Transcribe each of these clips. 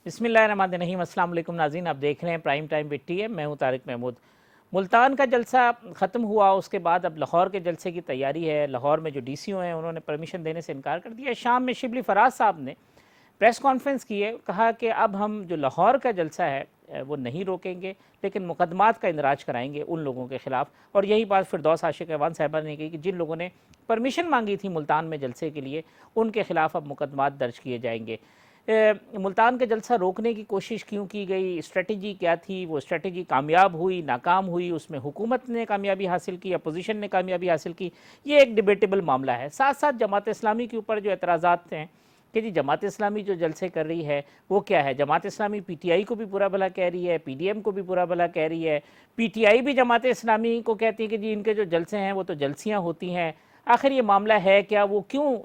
بسم اللہ الرحمن الرحیم۔ السلام علیکم ناظرین، آپ دیکھ رہے ہیں prime time with T M, میں ہوں طارق محمود۔ ملتان کا جلسہ ختم ہوا، اس کے بعد اب لاہور کے جلسے کی تیاری ہے۔ لاہور میں جو ڈی سی او ہیں انہوں نے پرمیشن دینے سے انکار کر دیا ہے۔ شام میں شبلی فراز صاحب نے پریس کانفرنس کی ہے، کہا کہ اب ہم جو لاہور کا جلسہ ہے وہ نہیں روکیں گے، لیکن مقدمات کا اندراج کرائیں گے ان لوگوں کے خلاف۔ اور یہی بات فردوس عاشق اعوان صاحبہ نے کہی کہ جن لوگوں نے پرمیشن مانگی تھی ملتان میں جلسے کے لیے، ان کے خلاف اب مقدمات درج کیے جائیں گے۔ ملتان کا جلسہ روکنے کی کوشش کیوں کی گئی، اسٹریٹجی کیا تھی، وہ اسٹریٹجی کامیاب ہوئی ناکام ہوئی، اس میں حکومت نے کامیابی حاصل کی، اپوزیشن نے کامیابی حاصل کی، یہ ایک ڈیبیٹیبل معاملہ ہے۔ ساتھ ساتھ جماعت اسلامی کے اوپر جو اعتراضات ہیں کہ جی جماعت اسلامی جو جلسے کر رہی ہے وہ کیا ہے، جماعت اسلامی پی ٹی آئی کو بھی برا بھلا کہہ رہی ہے، پی ڈی ایم کو بھی برا بھلا کہہ رہی ہے، پی ٹی آئی بھی جماعت اسلامی کو کہتی ہے کہ جی ان کے جو جلسے ہیں وہ تو جلسیاں ہوتی ہیں۔ آخر یہ معاملہ ہے کیا، وہ کیوں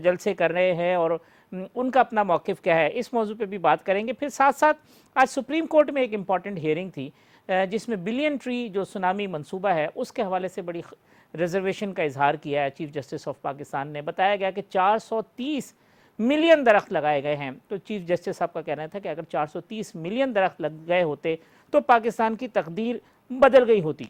جلسے کر رہے ہیں اور ان کا اپنا موقف کیا ہے، اس موضوع پہ بھی بات کریں گے۔ پھر ساتھ ساتھ آج سپریم کورٹ میں ایک امپورٹنٹ ہیئرنگ تھی جس میں بلین ٹری جو سونامی منصوبہ ہے اس کے حوالے سے بڑی ریزرویشن کا اظہار کیا ہے چیف جسٹس آف پاکستان نے۔ بتایا گیا کہ 430 ملین درخت لگائے گئے ہیں، تو چیف جسٹس صاحب کا کہنا تھا کہ اگر 430 ملین درخت لگ گئے ہوتے تو پاکستان کی تقدیر بدل گئی ہوتی۔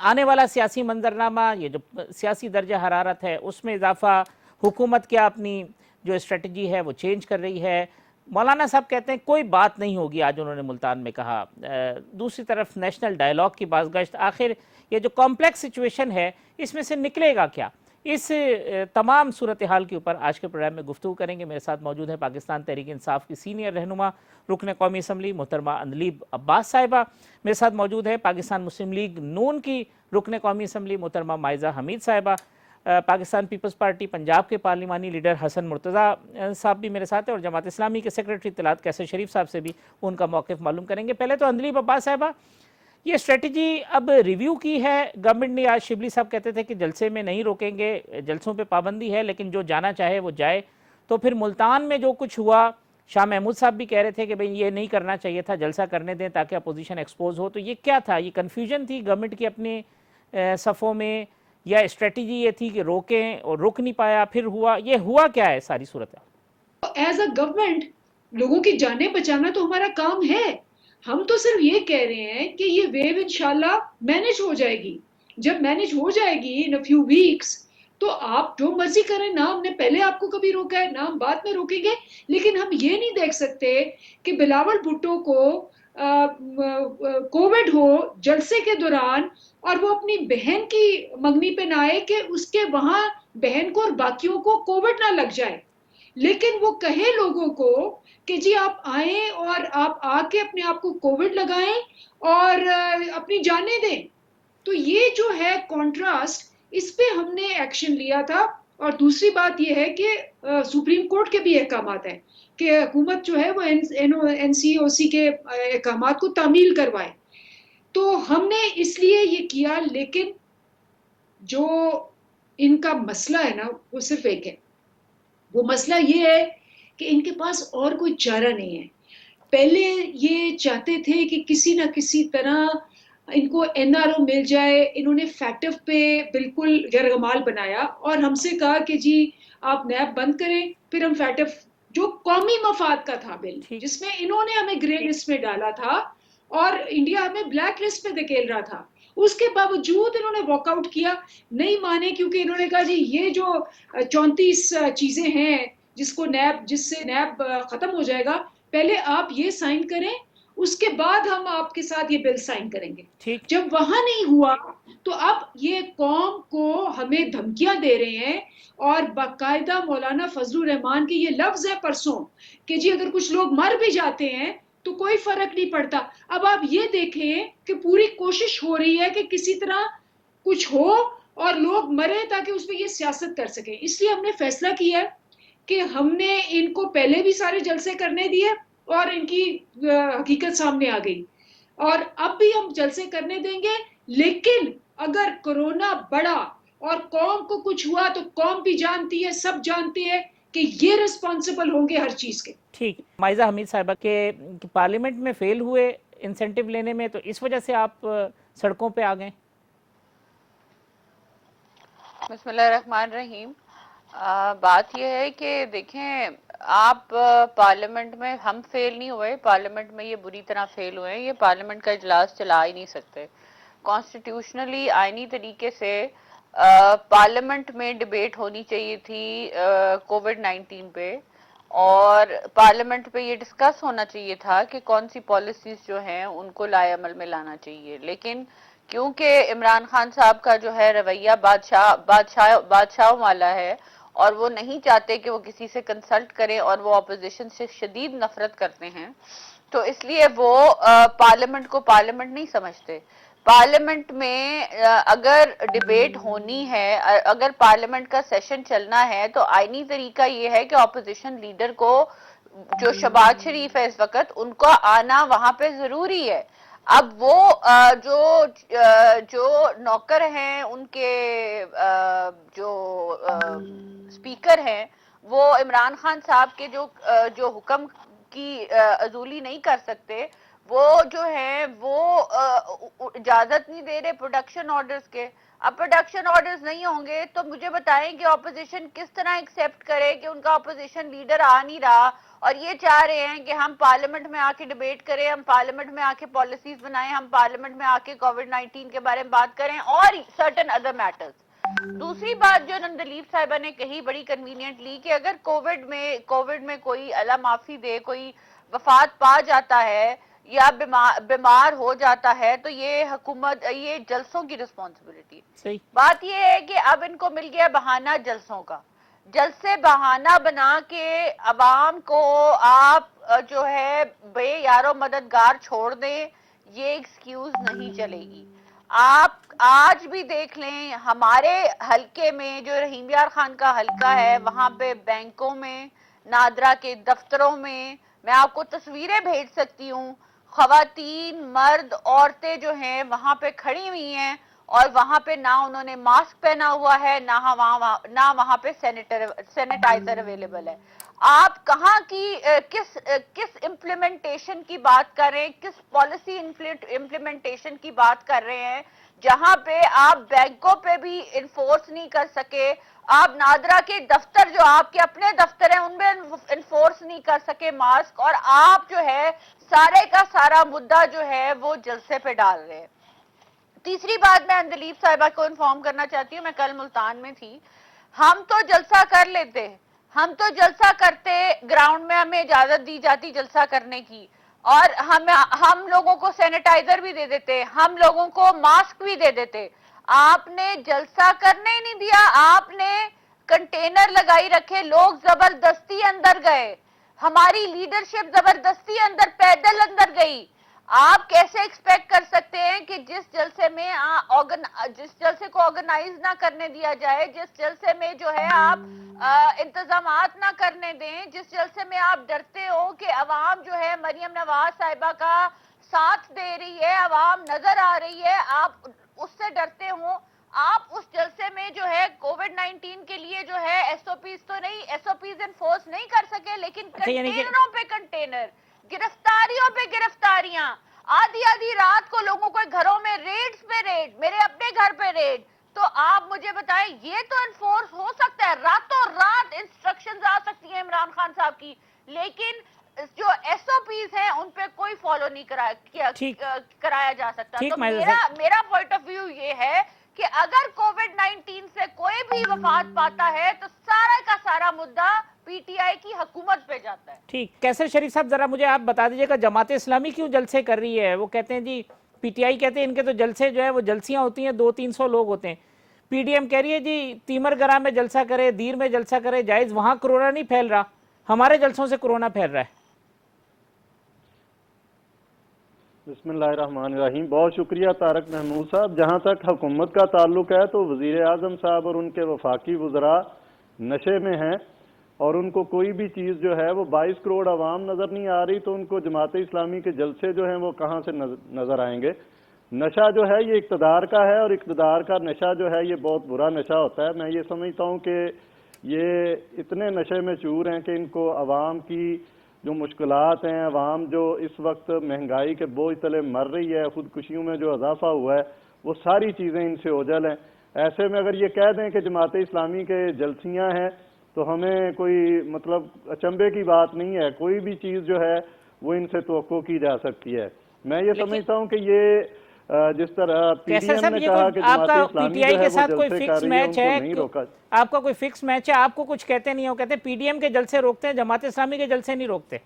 آنے والا سیاسی منظرنامہ، یہ جو سیاسی درجہ حرارت ہے اس میں اضافہ، حکومت کیا اپنی جو اسٹریٹجی ہے وہ چینج کر رہی ہے۔ مولانا صاحب کہتے ہیں کوئی بات نہیں ہوگی، آج انہوں نے ملتان میں کہا۔ دوسری طرف نیشنل ڈائیلاگ کی بازگشت، آخر یہ جو کمپلیکس سچویشن ہے اس میں سے نکلے گا کیا، اس تمام صورتحال کے اوپر آج کے پروگرام میں گفتگو کریں گے۔ میرے ساتھ موجود ہے پاکستان تحریک انصاف کی سینئر رہنما رکن قومی اسمبلی محترمہ اندلیب عباس صاحبہ، میرے ساتھ موجود ہے پاکستان مسلم لیگ نون کی رکن قومی اسمبلی محترمہ مائزہ حمید صاحبہ، پاکستان پیپلز پارٹی پنجاب کے پارلیمانی لیڈر حسن مرتضیٰ صاحب بھی میرے ساتھ ہیں، اور جماعت اسلامی کے سیکریٹری اطلاعات کیسر شریف صاحب سے بھی ان کا موقف معلوم کریں گے۔ پہلے تو اندلیب عباس صاحبہ، یہ اسٹریٹجی اب ریویو کی ہے گورنمنٹ نے؟ آج شبلی صاحب کہتے تھے کہ جلسے میں نہیں روکیں گے، جلسوں پہ پابندی ہے لیکن جو جانا چاہے وہ جائے، تو پھر ملتان میں جو کچھ ہوا، شاہ محمود صاحب بھی کہہ رہے تھے کہ بھئی یہ نہیں کرنا چاہیے تھا، جلسہ کرنے دیں تاکہ اپوزیشن ایکسپوز ہو، تو یہ کیا تھا؟ یہ کنفیوژن تھی گورنمنٹ کی اپنے صفوں میں، یا اسٹریٹجی یہ تھی کہ روکیں اور رک نہیں پایا پھر ہوا، یہ ہوا کیا ہے ساری صورت؟ ایز اے گورنمنٹ لوگوں کی جانیں بچانا تو ہمارا کام ہے۔ ہم تو صرف یہ کہہ رہے ہیں کہ یہ ویو انشاءاللہ مینج ہو جائے گی۔ جب مینج ہو جائے گی ان اے فیو ویکس تو آپ جو مرضی کریں، نہ ہم نے پہلے آپ کو کبھی روکا ہے نہ ہم بعد میں روکیں گے، لیکن ہم یہ نہیں دیکھ سکتے کہ بلاول بھٹو کو کووڈ ہو جلسے کے دوران اور وہ اپنی بہن کی منگنی پہ نہ آئے کہ اس کے وہاں بہن کو اور باقیوں کو کووڈ نہ لگ جائے، لیکن وہ کہے لوگوں کو کہ جی آپ آئیں اور آپ آ کے اپنے آپ کو کووڈ لگائیں اور اپنی جانیں دیں۔ تو یہ جو ہے کانٹراسٹ، اس پہ ہم نے ایکشن لیا تھا۔ اور دوسری بات یہ ہے کہ سپریم کورٹ کے بھی احکامات ہیں کہ حکومت جو ہے وہ این سی او سی کے احکامات کو تعمیل کروائے، تو ہم نے اس لیے یہ کیا۔ لیکن جو ان کا مسئلہ ہے نا وہ صرف ایک ہے، وہ مسئلہ یہ ہے کہ ان کے پاس اور کوئی چارہ نہیں ہے۔ پہلے یہ چاہتے تھے کہ کسی نہ کسی طرح ان کو این آر او مل جائے، انہوں نے فیکٹف پہ بالکل یرغمال بنایا اور ہم سے کہا کہ جی آپ نیب بند کریں، پھر ہم فیکٹف جو قومی مفاد کا تھا بل، ٹھیک، جس میں انہوں نے ہمیں گرے لسٹ میں ڈالا تھا اور انڈیا ہمیں بلیک لسٹ پہ دھکیل رہا تھا، اس کے باوجود انہوں نے واک آؤٹ کیا، نہیں مانے، کیونکہ انہوں نے کہا جی یہ جو 34 چیزیں ہیں جس سے نیب ختم ہو جائے گا، پہلے آپ یہ سائن کریں، اس کے بعد ہم آپ کے ساتھ یہ بل سائن کریں گے۔ ٹھیک، جب وہاں نہیں ہوا تو اب یہ قوم کو ہمیں دھمکیاں دے رہے ہیں، اور باقاعدہ مولانا فضل الرحمان کے یہ لفظ ہے پرسوں کہ جی اگر کچھ لوگ مر بھی جاتے ہیں تو کوئی فرق نہیں پڑتا۔ اب آپ یہ دیکھیں کہ پوری کوشش ہو رہی ہے کہ کسی طرح کچھ ہو اور لوگ مرے تاکہ اس پہ یہ سیاست کر سکیں۔ اس لیے ہم نے فیصلہ کیا ہے کہ ہم نے ان کو پہلے بھی سارے جلسے کرنے دیے اور ان کی حقیقت سامنے آ گئی، اور اب بھی ہم جلسے کرنے دیں گے، لیکن اگر کورونا بڑھا اور قوم کو کچھ ہوا تو قوم بھی جانتی ہے، سب جانتے ہیں کہ یہ رسپانسبل ہوں گے ہر چیز کے۔ ٹھیک۔ مائزہ حمید صاحبہ کے پارلیمنٹ میں فیل ہوئے انسینٹیو لینے میں، تو اس وجہ سے آپ سڑکوں پہ آ گئے؟ بسم اللہ الرحمن الرحیم۔ بات یہ ہے کہ دیکھیں آپ پارلیمنٹ میں ہم فیل نہیں ہوئے، پارلیمنٹ میں یہ بری طرح فیل ہوئے ہیں، یہ پارلیمنٹ کا اجلاس چلا ہی نہیں سکتے. کانسٹیٹیوشنلی آئینی طریقے سے پارلیمنٹ میں ڈبیٹ ہونی چاہیے تھی کووڈ 19 پہ، اور پارلیمنٹ پہ یہ ڈسکس ہونا چاہیے تھا کہ کون سی پالیسیز جو ہیں ان کو لائے عمل میں لانا چاہیے. لیکن کیونکہ عمران خان صاحب کا جو ہے رویہ بادشاہوں والا ہے، اور وہ نہیں چاہتے کہ وہ کسی سے کنسلٹ کریں، اور وہ اپوزیشن سے شدید نفرت کرتے ہیں، تو اس لیے وہ پارلیمنٹ کو پارلیمنٹ نہیں سمجھتے. پارلیمنٹ میں اگر ڈیبیٹ ہونی ہے، اگر پارلیمنٹ کا سیشن چلنا ہے، تو آئینی طریقہ یہ ہے کہ اپوزیشن لیڈر کو، جو شہباز شریف ہے اس وقت، ان کا آنا وہاں پہ ضروری ہے. اب وہ جو نوکر ہیں ان کے، جو اسپیکر ہیں، وہ عمران خان صاحب کے جو حکم کی عزولی نہیں کر سکتے، وہ جو ہیں وہ اجازت نہیں دے رہے پروڈکشن آرڈرز کے. اب پروڈکشن آرڈرز نہیں ہوں گے تو مجھے بتائیں کہ اپوزیشن کس طرح ایکسیپٹ کرے کہ ان کا اپوزیشن لیڈر آ نہیں رہا، اور یہ چاہ رہے ہیں کہ ہم پارلیمنٹ میں آ کے ڈیبیٹ کریں، ہم پارلیمنٹ میں آ کے پالیسیز بنائیں، ہم پارلیمنٹ میں آ کے کووڈ 19 کے بارے میں بات کریں اور سرٹن ادر میٹرز. دوسری بات جو نندلیپ صاحبہ نے کہی بڑی کنوینئنٹلی، کہ اگر کووڈ میں کوئی اللہ معافی دے، کوئی وفات پا جاتا ہے یا بیمار ہو جاتا ہے، تو یہ حکومت، یہ جلسوں کی رسپانسبلٹی. صحیح. بات یہ ہے کہ اب ان کو مل گیا بہانہ جلسوں کا. جلسے بہانہ بنا کے عوام کو آپ جو ہے بے یارو مددگار چھوڑ دیں، یہ ایکسکیوز نہیں چلے گی. آپ آج بھی دیکھ لیں ہمارے حلقے میں، جو رحیم یار خان کا حلقہ ہے، وہاں پہ بینکوں میں، نادرا کے دفتروں میں آپ کو تصویریں بھیج سکتی ہوں، خواتین، مرد، عورتیں جو ہیں وہاں پہ کھڑی ہوئی ہیں، اور وہاں پہ نہ انہوں نے ماسک پہنا ہوا ہے، نہ وہاں پہ سینیٹائزر اویلیبل ہے. آپ کہاں کی کس امپلیمنٹیشن کی بات کر رہے ہیں، کس پالیسی امپلیمنٹیشن کی بات کر رہے ہیں، جہاں پہ آپ بینکوں پہ بھی انفورس نہیں کر سکے، آپ نادرا کے دفتر، جو آپ کے اپنے دفتر ہیں، ان میں انفورس نہیں کر سکے ماسک، اور آپ جو ہے سارے کا سارا مدعا جو ہے وہ جلسے پہ ڈال رہے ہیں. تیسری بات میں اندلیپ صاحبہ کو انفارم کرنا چاہتی ہوں، میں کل ملتان میں تھی، ہم تو جلسہ کر لیتے، ہم تو جلسہ کرتے، گراؤنڈ میں ہمیں اجازت دی جاتی جلسہ کرنے کی، اور ہم لوگوں کو سینیٹائزر بھی دے دیتے، ہم لوگوں کو ماسک بھی دے دیتے. آپ نے جلسہ کرنے ہی نہیں دیا، آپ نے کنٹینر لگائی رکھے، لوگ زبردستی اندر گئے، ہماری لیڈرشپ زبردستی اندر، پیدل اندر گئی. آپ کیسے ایکسپیکٹ کر سکتے ہیں کہ جس جلسے کو آرگنائز نہ کرنے دیا جائے، جس جلسے میں جو ہے آپ انتظامات نہ کرنے دیں، جس جلسے میں آپ ڈرتے ہو کہ عوام جو ہے مریم نواز صاحبہ کا ساتھ دے رہی ہے، عوام نظر آ رہی ہے، آپ اس سے ڈرتے ہو، آپ اس جلسے میں جو ہے کووڈ 19 کے لیے جو ہے ایس او پیز تو نہیں، ایس او پیز انفورس نہیں کر سکے، لیکن اچھا، یعنی کہ کنٹینروں پہ کنٹینر، گرفتاریوں پہ گرفتاریاں، آدھی رات کو لوگوں کو گھروں میں ریڈز پہ ریڈ، میرے اپنے گھر پہ ریڈ. تو آپ مجھے بتائیں یہ تو انفورس ہو سکتا ہے، راتوں رات انسٹرکشنز آ سکتی ہیں عمران خان صاحب کی، لیکن جو ایس او پیز ہیں ان پہ کوئی فالو نہیں ٹھیک کرایا جا سکتا. تو ٹھیک ماجد صاحب. میرا پوائنٹ آف ویو یہ ہے کہ اگر کووڈ 19 سے کوئی بھی وفات پاتا ہے تو سارا کا سارا مدعا پی ٹی آئی کی حکومت پہ جاتا ہے. ٹھیک. کیسر شریف صاحب ذرا مجھے آپ بتا دیجئے گا جماعت اسلامی کیوں جلسے کر رہی ہے؟ وہ کہتے ہیں جی پی ٹی آئی کہتے ہیں ان کے تو جلسے جو ہے وہ جلسیاں ہوتی ہیں 200-300 لوگ ہوتے ہیں. پی ڈی ایم کہہ رہی ہے جی تیمر گرہ میں جلسہ کرے، دیر میں جلسہ کرے جائز، وہاں کرونا نہیں پھیل رہا، ہمارے جلسوں سے کرونا پھیل رہا ہے. بسم اللہ الرحمن الرحیم. بہت شکریہ طارق محمود صاحب. جہاں تک حکومت کا تعلق ہے تو وزیر اعظم صاحب اور ان کے وفاقی وزراء نشے میں ہیں، اور ان کو کوئی بھی چیز جو ہے وہ 22 کروڑ عوام نظر نہیں آ رہی، تو ان کو جماعت اسلامی کے جلسے جو ہیں وہ کہاں سے نظر آئیں گے. نشہ جو ہے یہ اقتدار کا ہے، اور اقتدار کا نشہ جو ہے یہ بہت برا نشہ ہوتا ہے. میں یہ سمجھتا ہوں کہ یہ اتنے نشے میں چور ہیں کہ ان کو عوام کی جو مشکلات ہیں، عوام جو اس وقت مہنگائی کے بوجھ تلے مر رہی ہے، خودکشیوں میں جو اضافہ ہوا ہے، وہ ساری چیزیں ان سے اوجھل ہیں. ایسے میں اگر یہ کہہ دیں کہ جماعت اسلامی کے جلسیاں ہیں تو ہمیں کوئی مطلب اچنبے کی بات نہیں ہے، کوئی بھی چیز جو ہے وہ ان سے توقع کی جا سکتی ہے۔ میں یہ لیکن سمجھتا ہوں کہ یہ جس طرح پی ڈی کیسر ایم صاحب نے یہ کہا کوئی کہ آپ جماعت کا پی اسلامی ٹی آئی جو ہے کے وہ ساتھ کوئی جلسے فکس کر رہی ہے، ان میچ کو ہے، نہیں روکا۔ آپ کا کوئی فکس میچ ہے، آپ کو کچھ کہتے نہیں ہو، کہتے پی ڈی ایم کے جلسے روکتے ہیں، جماعت اسلامی کے جلسے نہیں روکتے؟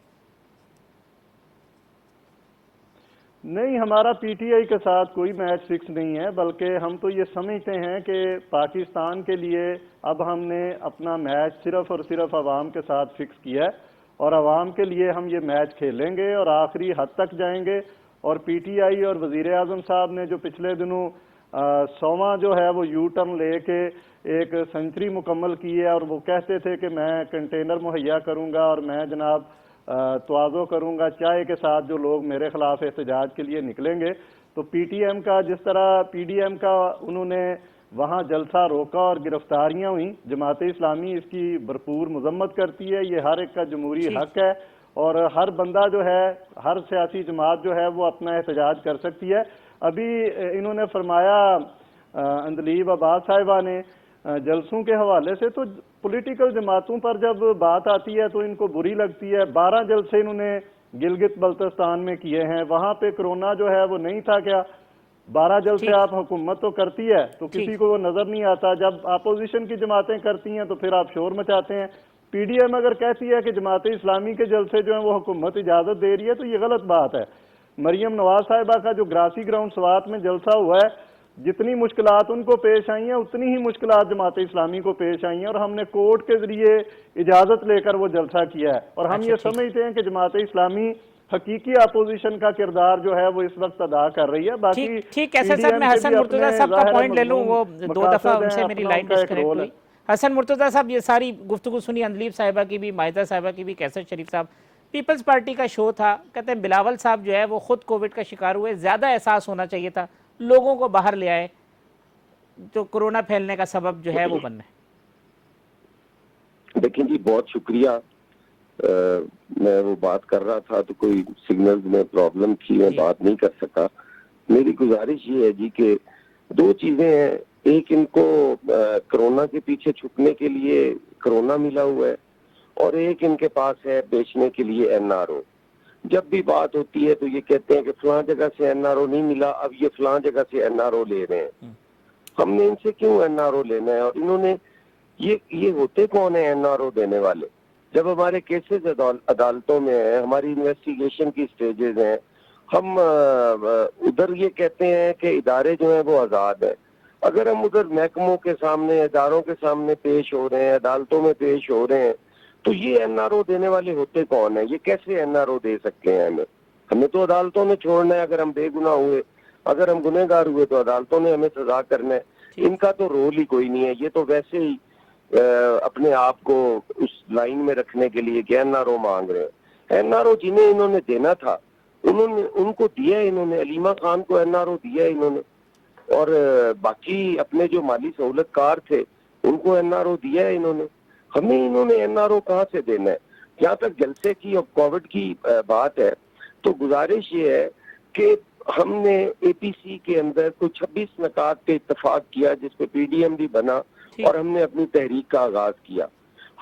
نہیں، ہمارا پی ٹی آئی کے ساتھ کوئی میچ فکس نہیں ہے، بلکہ ہم تو یہ سمجھتے ہیں کہ پاکستان کے لیے اب ہم نے اپنا میچ صرف اور صرف عوام کے ساتھ فکس کیا ہے، اور عوام کے لیے ہم یہ میچ کھیلیں گے اور آخری حد تک جائیں گے۔ اور پی ٹی آئی اور وزیر اعظم صاحب نے جو پچھلے دنوں 100واں جو ہے وہ یو ٹرن لے کے ایک سنچری مکمل کی ہے، اور وہ کہتے تھے کہ میں کنٹینر مہیا کروں گا اور میں جناب تواضع کروں گا چائے کے ساتھ جو لوگ میرے خلاف احتجاج کے لیے نکلیں گے۔ تو پی ٹی ایم کا جس طرح پی ڈی ایم کا انہوں نے وہاں جلسہ روکا اور گرفتاریاں ہوئیں، جماعت اسلامی اس کی بھرپور مذمت کرتی ہے، یہ ہر ایک کا جمہوری ٹھیک، حق ہے، اور ہر بندہ جو ہے، ہر سیاسی جماعت جو ہے وہ اپنا احتجاج کر سکتی ہے۔ ابھی انہوں نے فرمایا اندلیب عباس صاحبہ نے جلسوں کے حوالے سے، تو پولیٹیکل جماعتوں پر جب بات آتی ہے تو ان کو بری لگتی ہے۔ 12 جلسے انہوں نے گلگت بلتستان میں کیے ہیں، وہاں پہ کرونا جو ہے وہ نہیں تھا کیا؟ 12 جلسے ٹھیک، آپ حکومت تو کرتی ہے تو ٹھیک، کسی کو وہ نظر نہیں آتا، جب اپوزیشن کی جماعتیں کرتی ہیں تو پھر آپ شور مچاتے ہیں۔ پی ڈی ایم اگر کہتی ہے کہ جماعت اسلامی کے جلسے جو ہیں وہ حکومت اجازت دے رہی ہے تو یہ غلط بات ہے۔ مریم نواز صاحبہ کا جو گراسی گراؤنڈ سوات میں جلسہ ہوا ہے، جتنی مشکلات ان کو پیش آئی ہیں اتنی ہی مشکلات جماعت اسلامی کو پیش آئی ہیں، اور ہم نے کورٹ کے ذریعے اجازت لے کر وہ جلسہ کیا ہے، اور ہم اچھا یہ ٹھیک سمجھتے ہیں کہ جماعت اسلامی حقیقی اپوزیشن کا کردار جو ہے وہ اس وقت ادا کر رہی ہے۔ ٹھیک باقی ٹھیک پی کیسر ڈی صاحب، ایم میں کے حسن بھی اپنے مرتضیٰ صاحب کا ظاہر پوائنٹ لے لوں، مضمون وہ 2 دفعہ مقاصد ان ہیں، سے میری اپنا ان لائن کا ایک ڈسکنیکٹ رول ہے۔ ہوئی۔ حسن مرتضیٰ صاحب، یہ ساری گفتگو سنی اندلیب صاحبہ کی بھی، مائدہ صاحبہ کی بھی، کیسر شریف صاحب، پیپلز پارٹی کا شو تھا، کہتے ہیں بلاول صاحب جو ہے وہ خود کووڈ کا شکار ہوئے، زیادہ احساس ہونا چاہیے تھا، لوگوں کو باہر لے آئے، جو کرونا پھیلنے کا سبب جو ہے وہ بننا ہے۔ دیکھیں جی، بہت شکریہ۔ میں وہ بات کر رہا تھا تو کوئی سگنل میں پرابلم تھی، میں جی بات نہیں کر سکا۔ میری گزارش یہ ہے جی کہ 2 چیزیں ہیں، ایک ان کو کرونا کے پیچھے چھپنے کے لیے کرونا ملا ہوا ہے، اور ایک ان کے پاس ہے بیچنے کے لیے این آر او۔ جب بھی بات ہوتی ہے تو یہ کہتے ہیں کہ فلاں جگہ سے این آر او نہیں ملا، اب یہ فلاں جگہ سے این آر او لے رہے ہیں۔ ہم نے ان سے کیوں این آر او لینا ہے؟ اور انہوں نے یہ ہوتے کون ہیں این آر او دینے والے؟ جب ہمارے کیسز عدالتوں میں ہیں، ہماری انویسٹیگیشن کی سٹیجز ہیں، ہم ادھر یہ کہتے ہیں کہ ادارے جو ہیں وہ آزاد ہیں۔ اگر ہم ادھر محکموں کے سامنے، اداروں کے سامنے پیش ہو رہے ہیں، عدالتوں میں پیش ہو رہے ہیں، تو یہ این آر او دینے والے ہوتے کون ہیں؟ یہ کیسے این آر او دے سکتے ہیں ہمیں؟ ہمیں تو عدالتوں میں چھوڑنا ہے، اگر ہم بے گناہ ہوئے، اگر ہم گنہگار ہوئے تو عدالتوں نے ہمیں سزا کرنا ہے۔ ان کا تو رول ہی کوئی نہیں ہے، یہ تو ویسے ہی اپنے آپ کو اس لائن میں رکھنے کے لیے کہ این آر او مانگ رہے ہیں۔ این آر او جنہیں انہوں نے دینا تھا ان کو دیا، انہوں نے علیمہ خان کو این آر او دیا انہوں نے، اور باقی اپنے جو مالی سہولت کار تھے ان کو این آر او دیا ہے انہوں نے۔ ہمیں انہوں نے این آر او کہاں سے دینا ہے؟ جہاں تک جلسے کی اور کووڈ کی بات ہے تو گزارش یہ ہے کہ ہم نے اے پی سی کے اندر کوئی 26 نکات پہ اتفاق کیا، جس پہ پی ڈی ایم بھی بنا، اور ہم نے اپنی تحریک کا آغاز کیا۔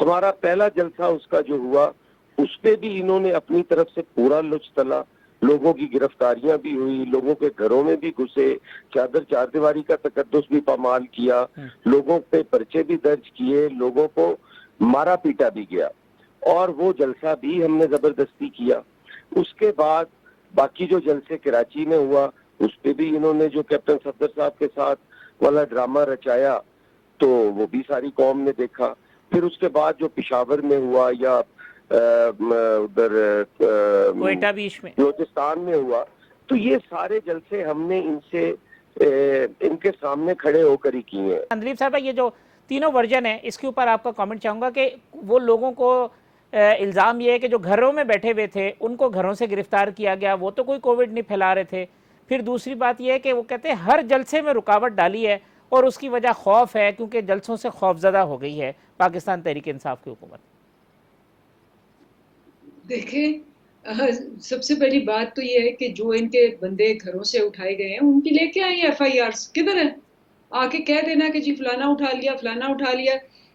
ہمارا پہلا جلسہ اس کا جو ہوا اس پہ بھی انہوں نے اپنی طرف سے پورا لچ تلا، لوگوں کی گرفتاریاں بھی ہوئی، لوگوں کے گھروں میں بھی گھسے، چار دیواری کا تقدس بھی پامال کیا، لوگوں پہ پرچے بھی درج کیے، لوگوں کو مارا پیٹا بھی گیا، اور وہ جلسہ بھی ہم نے زبردستی کیا۔ اس کے بعد باقی جو جلسے کراچی میں ہوا اس پہ بھی انہوں نے جو کیپٹن صفدر صاحب کے ساتھ والا ڈرامہ رچایا تو وہ بھی ساری قوم نے دیکھا۔ پھر اس کے بعد جو پشاور میں ہوا یا ادھر کوئٹہ بیچ میں، بلوچستان میں ہوا، تو یہ سارے جلسے ہم نے ان کے سامنے کھڑے ہو کر ہی کیے ہیں۔ اندلیب صاحبہ، یہ جو تینوں ورژن ہیں اس کے اوپر آپ کا کامنٹ چاہوں گا کہ وہ لوگوں کو الزام یہ ہے کہ جو گھروں میں بیٹھے ہوئے تھے ان کو گھروں سے گرفتار کیا گیا، وہ تو کوئی کووڈ نہیں پھیلا رہے تھے۔ پھر دوسری بات یہ ہے کہ وہ کہتے ہیں ہر جلسے میں رکاوٹ ڈالی ہے اور اس کی وجہ خوف ہے، کیونکہ جلسوں سے خوف زدہ ہو گئی ہے پاکستان تحریک انصاف کی حکومت۔ دیکھیں، سب سے پہلی بات تو یہ ہے کہ جو ان کے بندے گھروں سے اٹھائے گئے ہیں ان کی لے کے آئیں ایف آئی آر، کدھر ہے؟ آ کے کہہ دینا کہ جی فلانا اٹھا لیا، فلانا اٹھا لیا۔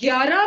11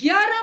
11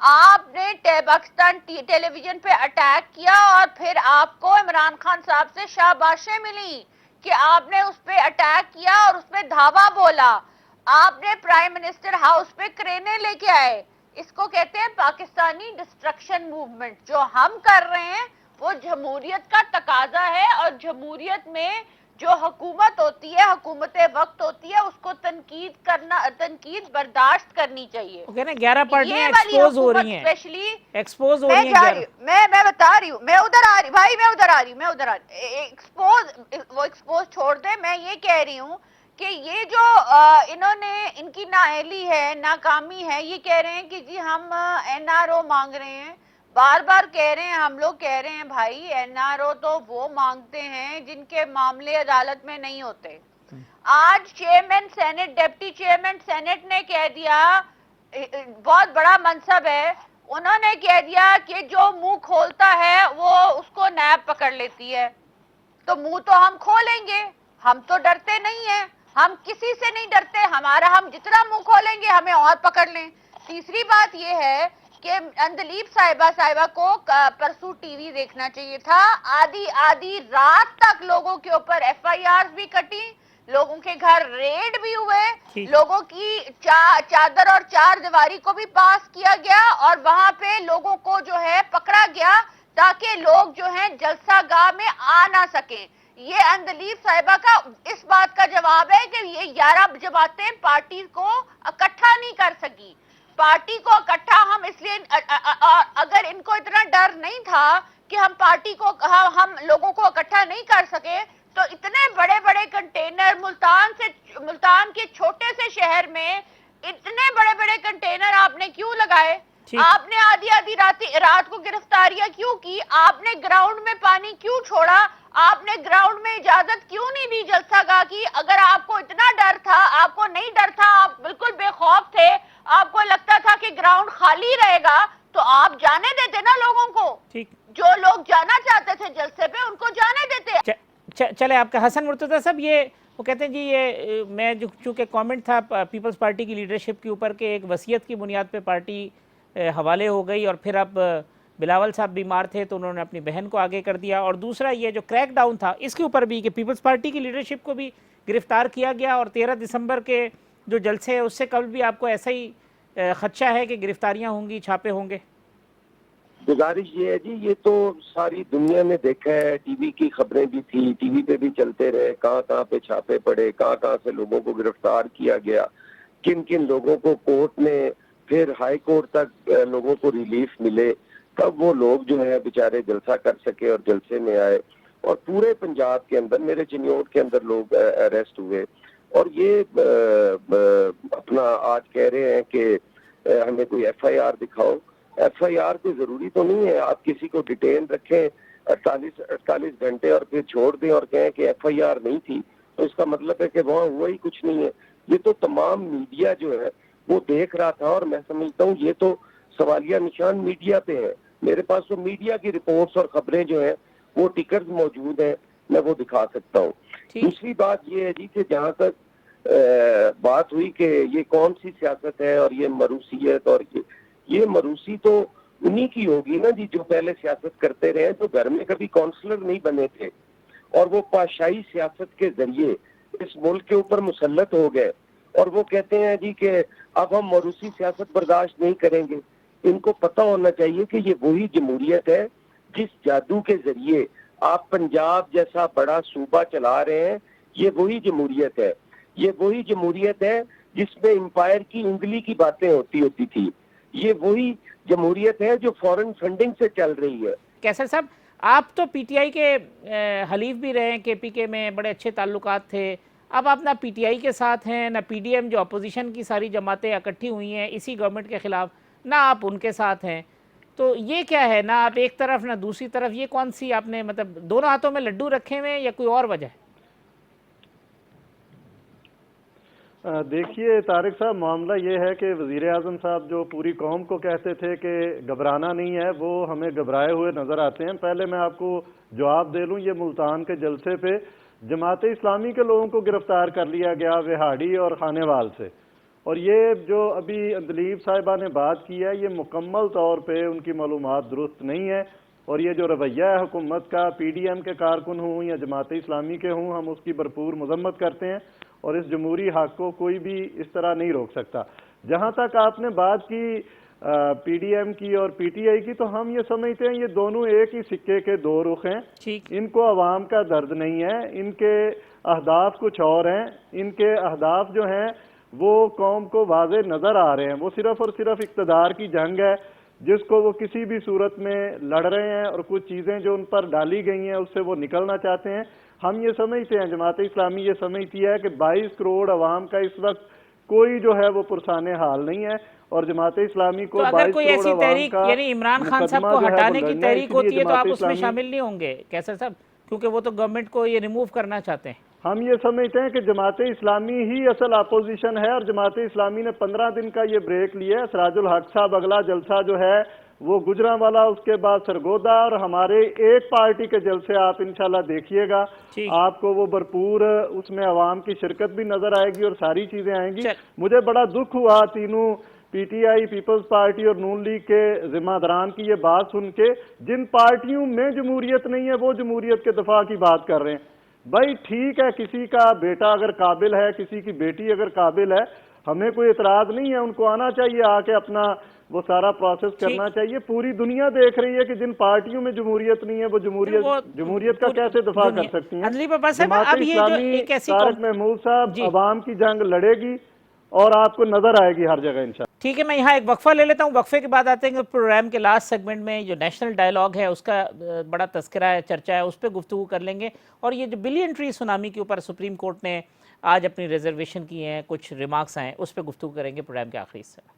آپ نے پاکستان ٹیلی ویژن پہ اٹیک کیا اور پھر آپ کو عمران خان صاحب سے شاباشیں ملی کہ آپ نے اس پہ اٹیک کیا اور اس پہ دھاوا بولا. آپ نے پرائم منسٹر ہاؤس پہ کرینے لے کے آئے. اس کو کہتے ہیں پاکستانی ڈسٹرکشن موومنٹ. جو ہم کر رہے ہیں وہ جمہوریت کا تقاضا ہے, اور جمہوریت میں جو حکومت ہوتی ہے, حکومت وقت ہوتی ہے, اس کو تنقید برداشت کرنی چاہیے. وہ کہتے ہیں 11 یہ پارٹیاں والی ایکسپوز ہو حکومت رہی ہیں, اسپیشلی ایکسپوز ہو میں رہی ہیں جا 11. رہی ہوں, میں بتا رہی ہوں, میں ادھر آ رہی بھائی, میں ادھر آ رہی وہ ایکسپوز چھوڑ دے. میں یہ کہہ رہی ہوں کہ یہ جو انہوں نے ان کی نااہلی ہے, ناکامی ہے, یہ کہہ رہے ہیں کہ جی ہم این آر او مانگ رہے ہیں. بار بار کہہ رہے ہیں, ہم لوگ کہہ رہے ہیں بھائی این آر او تو وہ مانگتے ہیں جن کے معاملے عدالت میں نہیں ہوتے. آج chairman senate, deputy chairman senate نے کہہ دیا, بہت بڑا منصب ہے, انہوں نے کہہ دیا کہ جو منہ کھولتا ہے وہ اس کو نیب پکڑ لیتی ہے. تو منہ تو ہم کھولیں گے, ہم تو ڈرتے نہیں ہیں, ہم کسی سے نہیں ڈرتے. ہم جتنا منہ کھولیں گے ہمیں اور پکڑ لیں. تیسری بات یہ ہے کہ اندلیب صاحبہ کو پرسوں ٹی وی دیکھنا چاہیے تھا. آدھی رات تک لوگوں کے اوپر ایف آئی آر بھی کٹی, لوگوں کے گھر ریڈ بھی ہوئے, لوگوں کی چادر اور چار دیواری کو بھی پاس کیا گیا, اور وہاں پہ لوگوں کو جو ہے پکڑا گیا تاکہ لوگ جو ہیں جلسہ گاہ میں آ نہ سکیں. یہ اندلیب صاحبہ کا اس بات کا جواب ہے کہ یہ 11 جماعتیں پارٹی کو اکٹھا نہیں کر سکی. پارٹی کو اکٹھا ہم اس لیے, اگر ان کو اتنا ڈر نہیں تھا کہ ہم پارٹی کو, ہم لوگوں کو اکٹھا نہیں کر سکے, تو اتنے بڑے بڑے کنٹینر ملتان کے چھوٹے سے شہر میں اتنے بڑے بڑے کنٹینر آپ نے کیوں لگائے؟ آپ نے آدھی رات کو گرفتاریاں کیوں کی؟ آپ نے گراؤنڈ میں پانی کیوں چھوڑا؟ آپ نے گراؤنڈ میں اجازت کیوں نہیں دی جلسہ گاہ کی؟ اگر آپ کو اتنا ڈر تھا, آپ کو نہیں ڈر تھا, آپ بالکل بے خوف تھے, آپ کو لگتا تھا کہ گراؤنڈ خالی رہے گا, تو آپ جانے دیتے نا لوگوں کو. جو لوگ جانا چاہتے تھے جلسے پہ ان کو جانے دیتے. چلے آپ کا حسن مرتضیٰ صاحب, یہ وہ کہتے ہیں جی یہ میں جو چونکہ کامنٹ تھا پیپلز پارٹی کی لیڈرشپ کے اوپر کہ ایک وصیت کی بنیاد پہ پارٹی حوالے ہو گئی, اور پھر اب بلاول صاحب بیمار تھے تو انہوں نے اپنی بہن کو آگے کر دیا, اور دوسرا یہ جو کریک ڈاؤن تھا اس کے اوپر بھی کہ پیپلز پارٹی کی لیڈرشپ کو بھی گرفتار کیا گیا, اور 13 دسمبر کے جو جلسے ہیں اس سے قبل بھی آپ کو ایسا ہی خدشہ ہے کہ گرفتاریاں ہوں گی, چھاپے ہوں گے؟ گزارش یہ ہے جی, یہ تو ساری دنیا نے دیکھا ہے, ٹی وی کی خبریں بھی تھی, ٹی وی پہ بھی چلتے رہے, کہاں پہ چھاپے پڑے, کہاں سے لوگوں کو گرفتار کیا گیا, کن لوگوں کو کورٹ نے, پھر ہائی کورٹ تک لوگوں کو ریلیف ملے, تب وہ لوگ جو ہے بیچارے جلسہ کر سکے اور جلسے میں آئے. اور پورے پنجاب کے اندر, میرے چنیوٹ کے اندر لوگ اریسٹ ہوئے, اور یہ اپنا آج کہہ رہے ہیں کہ ہمیں کوئی ایف آئی آر دکھاؤ. ایف آئی آر کوئی ضروری تو نہیں ہے, آپ کسی کو ڈیٹین رکھیں 48 گھنٹے اور پھر چھوڑ دیں اور کہیں کہ ایف آئی آر نہیں تھی, تو اس کا مطلب ہے کہ وہاں ہوا ہی کچھ نہیں ہے. یہ تو تمام میڈیا جو ہے وہ دیکھ رہا تھا, اور میں سمجھتا ہوں یہ تو سوالیہ نشان میڈیا پہ ہے. میرے پاس تو میڈیا کی رپورٹس اور خبریں جو ہیں وہ ٹکرز موجود ہیں, میں وہ دکھا سکتا ہوں. دوسری بات یہ ہے جی کہ جہاں تک بات ہوئی کہ یہ کون سی سیاست ہے اور یہ مروسیت, اور یہ مروسی تو انہی کی ہوگی نا جی جو پہلے سیاست کرتے رہے, جو گھر میں کبھی کونسلر نہیں بنے تھے اور وہ پاشائی سیاست کے ذریعے اس ملک کے اوپر مسلط ہو گئے, اور وہ کہتے ہیں جی کہ اب ہم موروثی سیاست برداشت نہیں کریں گے. ان کو پتہ ہونا چاہیے کہ یہ وہی جمہوریت ہے جس جادو کے ذریعے آپ پنجاب جیسا بڑا صوبہ چلا رہے ہیں. یہ وہی جمہوریت ہے, یہ وہی جمہوریت ہے جس میں امپائر کی انگلی کی باتیں ہوتی تھی. یہ وہی جمہوریت ہے جو فورن فنڈنگ سے چل رہی ہے. کیسر صاحب, آپ تو پی ٹی آئی کے حلیف بھی رہے ہیں, کے پی کے میں بڑے اچھے تعلقات تھے, اب آپ نہ پی ٹی آئی کے ساتھ ہیں نہ پی ڈی ایم جو اپوزیشن کی ساری جماعتیں اکٹھی ہوئی ہیں اسی گورنمنٹ کے خلاف, نہ آپ ان کے ساتھ ہیں, تو یہ کیا ہے, نہ آپ ایک طرف نہ دوسری طرف, یہ کون سی آپ نے مطلب دونوں ہاتھوں میں لڈو رکھے ہوئے ہیں یا کوئی اور وجہ ہے؟ دیکھیے طارق صاحب, معاملہ یہ ہے کہ وزیر اعظم صاحب جو پوری قوم کو کہتے تھے کہ گھبرانا نہیں ہے, وہ ہمیں گھبرائے ہوئے نظر آتے ہیں. پہلے میں آپ کو جواب دے لوں, یہ ملتان کے جلسے پہ جماعت اسلامی کے لوگوں کو گرفتار کر لیا گیا, وہاڑی اور خانے وال سے, اور یہ جو ابھی اندلیب صاحبہ نے بات کی ہے یہ مکمل طور پہ ان کی معلومات درست نہیں ہے، اور یہ جو رویہ ہے حکومت کا، پی ڈی ایم کے کارکن ہوں یا جماعت اسلامی کے ہوں، ہم اس کی بھرپور مذمت کرتے ہیں، اور اس جمہوری حق کو کوئی بھی اس طرح نہیں روک سکتا۔ جہاں تک آپ نے بات کی پی ڈی ایم کی اور پی ٹی آئی کی، تو ہم یہ سمجھتے ہیں یہ دونوں ایک ہی سکے کے دو رخ ہیں۔ ٹھیک، ان کو عوام کا درد نہیں ہے، ان کے اہداف کچھ اور ہیں، ان کے اہداف جو ہیں وہ قوم کو واضح نظر آ رہے ہیں، وہ صرف اور صرف اقتدار کی جنگ ہے جس کو وہ کسی بھی صورت میں لڑ رہے ہیں، اور کچھ چیزیں جو ان پر ڈالی گئی ہیں اس سے وہ نکلنا چاہتے ہیں۔ ہم یہ سمجھتے ہیں، جماعت اسلامی یہ سمجھتی ہے کہ 22 کروڑ عوام کا اس وقت کوئی جو ہے وہ پرسان حال نہیں ہے، اور جماعت اسلامی تو کو اگر 22 کوئی کروڑ ایسی عوام تحریک کا یعنی عمران خان صاحب مقدمہ کو جو ہے وہ ہٹانے کی لڑنا ہے، تحریک اسی لیے ہوتی ہے تو جماعت آپ اس میں اسلامی شامل نہیں ہوں گے کیسر صاحب، کیونکہ وہ تو گورنمنٹ کو یہ ریموو کرنا چاہتے ہیں۔ ہم یہ سمجھتے ہیں کہ جماعت اسلامی ہی اصل اپوزیشن ہے، اور جماعت اسلامی نے 15 دن کا یہ بریک لیا ہے۔ سراج الحق صاحب اگلا جلسہ جو ہے وہ گجرانوالا، اس کے بعد سرگودا، اور ہمارے ایک پارٹی کے جلسے آپ انشاءاللہ دیکھیے گا، ٹھیک، آپ کو وہ بھرپور اس میں عوام کی شرکت بھی نظر آئے گی اور ساری چیزیں آئیں گی۔ چل مجھے بڑا دکھ ہوا تینوں P T I, People's Party اور نون لیگ کے ذمہ داران کی یہ بات سن کے، جن پارٹیوں میں جمہوریت نہیں ہے وہ جمہوریت کے دفاع کی بات کر رہے ہیں۔ بھائی ٹھیک ہے، کسی کا بیٹا اگر قابل ہے، کسی کی بیٹی اگر قابل ہے، ہمیں کوئی اعتراض نہیں ہے، ان کو آنا چاہیے، آ کے اپنا وہ سارا پروسیس ٹھیک، کرنا چاہیے۔ پوری دنیا دیکھ رہی ہے کہ جن پارٹیوں میں جمہوریت نہیں ہے وہ پھر وہ جمہوریت کا پوری کیسے دفاع دنیا۔ کر سکتی ہیں۔ اندلیب عباس صاحب، جماعت اب یہ جو اسلامی، ایک ایسی طارق محمود صاحب، جی عوام کی جنگ لڑے گی اور آپ کو نظر آئے گی ہر جگہ انشاءاللہ۔ ٹھیک ہے، میں یہاں ایک وقفہ لے لیتا ہوں، وقفے کے بعد آتے ہیں کہ پروگرام کے لاسٹ سیگمنٹ میں جو نیشنل ڈائیلاگ ہے اس کا بڑا تذکرہ ہے، چرچہ ہے، اس پہ گفتگو کر لیں گے، اور یہ جو بلین ٹری سونامی کے اوپر سپریم کورٹ نے آج اپنی ریزرویشن کی ہیں، کچھ ریمارکس ہیں، اس پہ گفتگو کریں گے پروگرام کے آخری حصے میں۔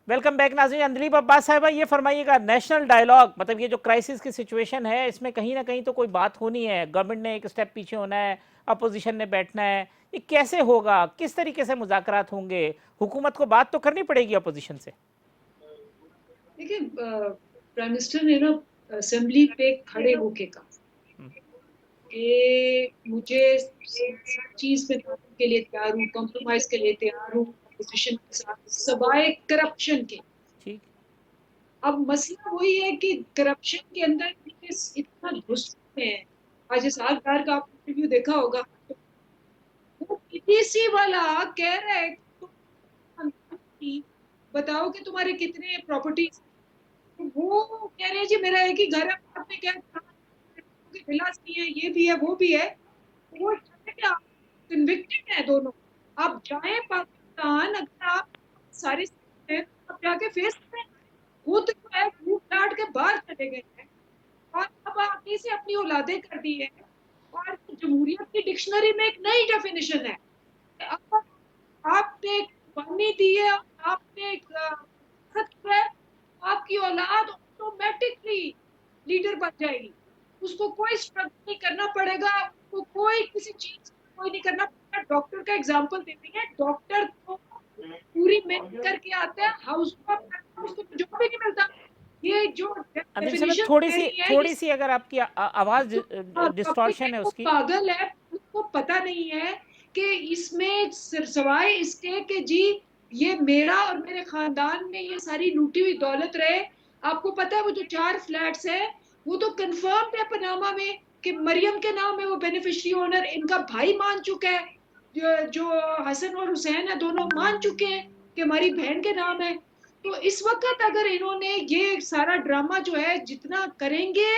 ویلکم بیک ناظرین۔ اندلیب عباس صاحبہ، یہ فرمائیے گا، نیشنل ڈائیلاگ مطلب یہ جو کرائسس کی سچویشن ہے اس میں کہیں نہ کہیں تو کوئی بات ہونی ہے، گورنمنٹ نے ایک سٹیپ پیچھے ہونا ہے، اپوزیشن نے بیٹھنا ہے، یہ کیسے ہوگا، کس طریقے سے مذاکرات ہوں گے؟ حکومت کو بات تو کرنی پڑے گی اپوزیشن سے۔ دیکھیں، پرائم منسٹر نے نا اسمبلی پہ کھڑے ہو کے کہا کہ مجھے ہر چیز میں کے لیے تیار ہوں، کمپرومائز کے لیے تیار ہوں اپوزیشن کے ساتھ، سوائے کرپشن کے۔ ٹھیک، اب مسئلہ وہی ہے کہ کرپشن کے اندر اتنا گھس چکے ہیں۔ آج اسحاق ڈار کا آپ نے انٹرویو دیکھا ہوگا، وہ پی ٹی سی والا کہہ رہا ہے کہ تم بتاؤ کہ تمہارے کتنے پراپرٹیز، وہ کہہ رہے ہیں جی میرا ایک ہی گھر ہے، آپ نے کہا ولاس بھی ہے، یہ بھی ہے، وہ بھی ہے۔ وہ کنوکٹڈ ہیں دونوں۔ آپ جائیں پاکستان، اگر آپ سارے آپ جا کے فیس کریں، خود جو ہے منہ کاٹ کے باہر چلے گئے ہیں، اور اب آپ نے سے اپنی اولادیں کر دی ہے، اور جمہوریت کی ڈکشنری میں ایک نئی ڈیفینیشن ہے۔ اب آپ نے قربانی دی ہے، آپ نے خط کیا ہے، آپ کی اولاد آٹومیٹکلی لیڈر بن جائے گی، اس کو کوئی اسٹرگل نہیں کرنا پڑے گا، اس کو کوئی کسی چیز کوئی نہیں کرنا پڑے گا۔ ڈاکٹر کا ایگزامپل دیتے ہیں، ڈاکٹر کو پوری محنت کر کے آتا ہے، ہاؤس اس کو جاب بھی نہیں ملتا۔ یہ جو اندلیب صاحب ڈیفینیشن تھوڑی کہہ سی رہی ہے تھوڑی سی اگر آپ کی آواز ڈسٹارشن ہے وہ اس کی۔ پاگل ہے، اس کو پتا نہیں ہے کہ اس میں سوائے اس کے کہ جی یہ میرا اور میرے خاندان میں یہ ساری لوٹی ہوئی دولت رہے۔ آپ کو پتا ہے وہ جو 4 فلیٹس ہیں وہ تو کنفرم ہے پاناما میں کہ مریم کے نام ہے وہ بینیفیشری اونر، ان کا بھائی مان چکا ہے، جو حسن اور حسین ہے دونوں مان چکے ہیں کہ ہماری بہن کے نام ہے۔ تو اس وقت اگر انہوں نے یہ سارا ڈرامہ جو ہے جتنا کریں گے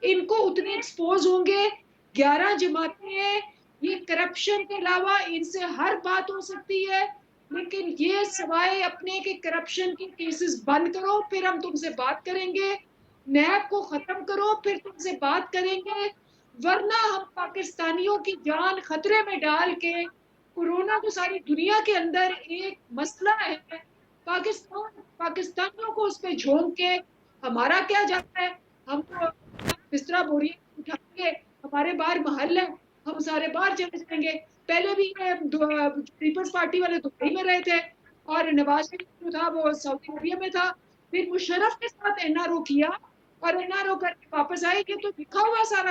ان کو اتنے ایکسپوز ہوں گے۔ 11 جماعتیں ہیں، یہ کرپشن کے علاوہ ان سے ہر بات ہو سکتی ہے، لیکن یہ سوائے اپنے کے کرپشن کی کیسز بند کرو پھر ہم تم سے بات کریں گے، نیب کو ختم کرو پھر تم سے بات کریں گے، ورنہ ہم پاکستانیوں کی جان خطرے میں ڈال کے کورونا تو ساری دنیا کے اندر ایک مسئلہ ہے، پاکستانیوں کو اس پہ جھونک کے ہمارا کیا جاتا ہے، ہم تو بستر بوری اٹھا کے ہمارے باہر محل ہے، ہم سارے باہر چلے جائیں گے۔ پہلے بھی پیپلز پارٹی والے دبئی میں رہے تھے، اور نواز شریف جو تھا وہ سعودی عربیہ میں تھا، پھر مشرف کے ساتھ این آر او کیا اور این آر او کر کے واپس آئے، یہ تو لکھا ہوا سارا۔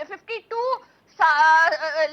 52